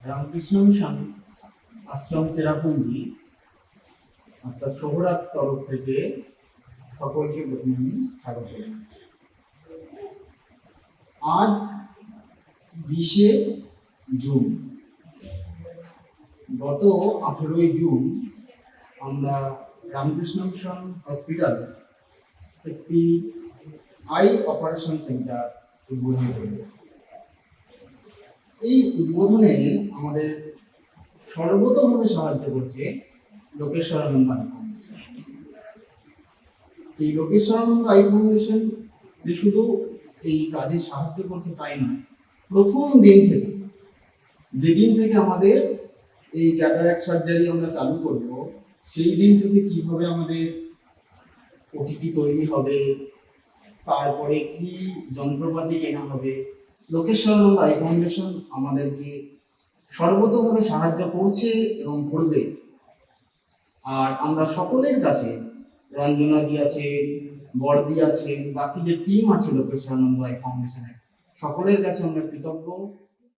Ramakrishna mission আশ্রম চেরাপুঞ্জি অর্থাৎ শহরার তরফ থেকে সকলকে প্রথমে আমি স্বাগত জানাচ্ছি। আজ 20শে জুন, গত 18ই জুন আমরা রামকৃষ্ণ মিশন হসপিটাল একটি আই অপারেশন সেন্টার উদ্বোধন করেছি। এই উদ্বোধনে আমাদের সর্বতভাবে সাহায্য করছে লোকেশ্বরানন্দ আই ফাউন্ডেশন। এই লোকেশ্বরানন্দ আই ফাউন্ডেশন যে শুধু এই কাজে সাহায্য করছে তাই নয়, প্রথম দিন থেকে, যেদিন থেকে আমাদের এই ক্যাটারাক্ট সার্জারি আমরা চালু করব, সেই দিন থেকে কিভাবে আমাদের ওটিটি তৈরি হবে, তারপরে কি যন্ত্রপাতি কেনা হবে, লোকেশ্বরানন্দ আই ফাউন্ডেশন আমাদেরকে সর্বতভাবে সাহায্য করছে এবং করবে। আর আমরা সকলের কাছে, রঞ্জনাদি আছে, বড়দি আছে, বাকি যে টিম আছে লোকেশ্বরানন্দ আই ফাউন্ডেশনের, সকলের কাছে আমরা কৃতজ্ঞ।